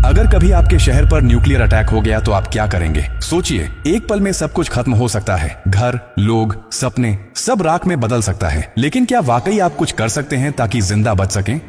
अगर कभी आपके शहर पर न्यूक्लियर अटैक हो गया तो आप क्या करेंगे? सोचिए, एक पल में सब कुछ खत्म हो सकता है। घर, लोग, सपने, सब राख में बदल सकता है। लेकिन क्या वाकई आप कुछ कर सकते हैं ताकि जिंदा बच सकें?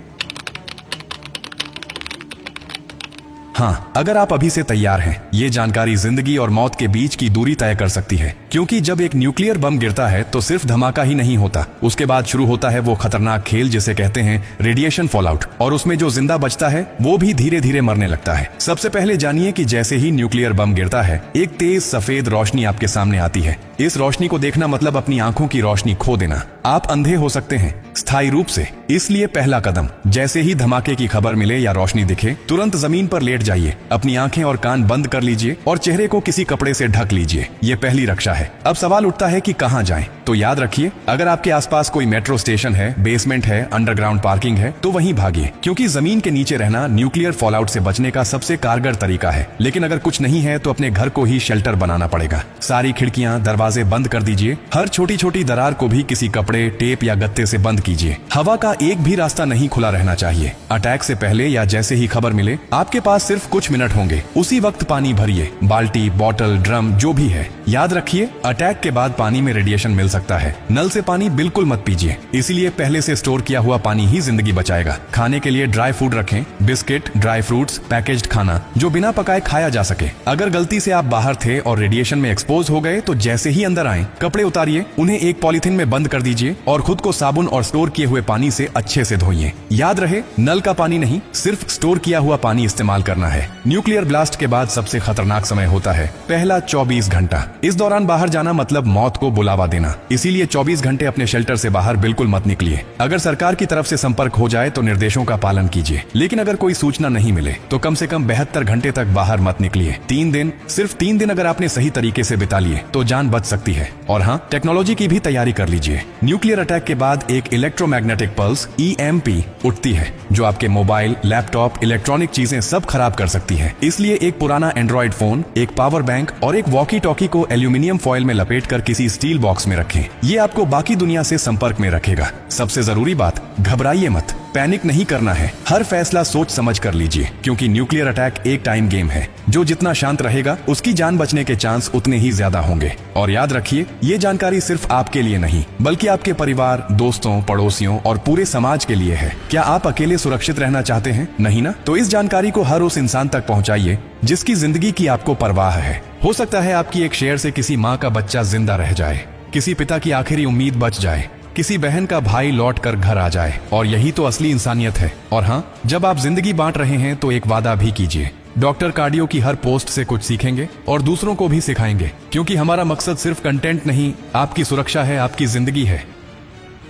हाँ, अगर आप अभी से तैयार हैं, ये जानकारी जिंदगी और मौत के बीच की दूरी तय कर सकती है। क्योंकि जब एक न्यूक्लियर बम गिरता है तो सिर्फ धमाका ही नहीं होता, उसके बाद शुरू होता है वो खतरनाक खेल जिसे कहते हैं रेडिएशन फॉलआउट। और उसमें जो जिंदा बचता है वो भी धीरे धीरे मरने लगता है। सबसे पहले जानिए कि जैसे ही न्यूक्लियर बम गिरता है, एक तेज सफेद रोशनी आपके सामने आती है। इस रोशनी को देखना मतलब अपनी आंखों की रोशनी खो देना। आप अंधे हो सकते हैं, स्थायी रूप से। इसलिए पहला कदम, जैसे ही धमाके की खबर मिले या रोशनी दिखे, तुरंत जमीन पर लेट जाइए, अपनी आंखें और कान बंद कर लीजिए और चेहरे को किसी कपड़े से ढक लीजिए। ये पहली रक्षा है। अब सवाल उठता है कि कहां जाएं? तो याद रखिए, अगर आपके आसपास कोई मेट्रो स्टेशन है, बेसमेंट है, अंडरग्राउंड पार्किंग है, तो वहीं भागिए, क्योंकि जमीन के नीचे रहना न्यूक्लियर फॉलआउट से बचने का सबसे कारगर तरीका है। लेकिन अगर कुछ नहीं है तो अपने घर को ही शेल्टर बनाना पड़ेगा। सारी खिड़कियां, दरवाजे बंद कर दीजिए। हर छोटी छोटी दरार को भी किसी कपड़े, टेप या गत्ते से बंद कीजिए। हवा का एक भी रास्ता नहीं खुला रहना चाहिए। अटैक से पहले या जैसे ही खबर मिले, आपके पास सिर्फ कुछ मिनट होंगे। उसी वक्त पानी भरिए, बाल्टी, बोतल, ड्रम, जो भी है। याद रखिए, अटैक के बाद पानी में रेडिएशन मिल सकता है। नल से पानी बिल्कुल मत पीजिए, इसीलिए पहले से स्टोर किया हुआ पानी ही जिंदगी बचाएगा। खाने के लिए ड्राई फूड रखें, बिस्किट, ड्राई फ्रूट्स, पैकेज्ड खाना जो बिना पकाए खाया जा सके। अगर गलती से आप बाहर थे और रेडिएशन में एक्सपोज हो गए तो जैसे ही अंदर आए, कपड़े उतारिए, उन्हें एक पॉलीथिन में बंद कर दीजिए और खुद को साबुन और स्टोर किए हुए पानी से अच्छे से धोइए। याद रहे, नल का पानी नहीं, सिर्फ स्टोर किया हुआ पानी इस्तेमाल करना है। न्यूक्लियर ब्लास्ट के बाद सबसे खतरनाक समय होता है पहला 24 घंटा। इस दौरान बाहर जाना मतलब मौत को बुलावा देना। इसीलिए 24 घंटे अपने शेल्टर से बाहर बिल्कुल मत निकलिए। अगर सरकार की तरफ से संपर्क हो जाए तो निर्देशों का पालन कीजिए। लेकिन अगर कोई सूचना नहीं मिले तो कम से कम 72 घंटे तक बाहर मत निकलिए। 3 दिन, सिर्फ 3 दिन अगर आपने सही तरीके से बिता लिए तो जान बच सकती है। और हाँ, टेक्नोलॉजी की भी तैयारी कर लीजिए। न्यूक्लियर अटैक के बाद एक इलेक्ट्रोमैग्नेटिक पल्स EMP उठती है, जो आपके मोबाइल, लैपटॉप, इलेक्ट्रॉनिक चीजें सब खराब कर सकती है। इसलिए एक पुराना एंड्रॉइड फोन, एक पावर बैंक और एक वॉकी टॉकी को एल्यूमिनियम फॉइल में लपेटकर किसी स्टील बॉक्स में रखें। ये आपको बाकी दुनिया से संपर्क में रखेगा। सबसे जरूरी बात, घबराइए मत, पैनिक नहीं करना है। हर फैसला सोच समझ कर लीजिए, क्योंकि न्यूक्लियर अटैक एक टाइम गेम है। जो जितना शांत रहेगा, उसकी जान बचने के चांस उतने ही ज्यादा होंगे। और याद रखिए, ये जानकारी सिर्फ आपके लिए नहीं, बल्कि आपके परिवार, दोस्तों, पड़ोसियों और पूरे समाज के लिए है। क्या आप अकेले सुरक्षित रहना चाहते हैं? नहीं ना? तो इस जानकारी को हर उस इंसान तक पहुंचाइए जिसकी जिंदगी की आपको परवाह है। हो सकता है आपकी एक शेयर से किसी माँ का बच्चा जिंदा रह जाए, किसी पिता की आखिरी उम्मीद बच जाए, किसी बहन का भाई लौट कर घर आ जाए। और यही तो असली इंसानियत है। और हाँ, जब आप जिंदगी बांट रहे हैं तो एक वादा भी कीजिए। डॉक्टर कार्डियो की हर पोस्ट से कुछ सीखेंगे और दूसरों को भी सिखाएंगे, क्योंकि हमारा मकसद सिर्फ कंटेंट नहीं, आपकी सुरक्षा है, आपकी जिंदगी है।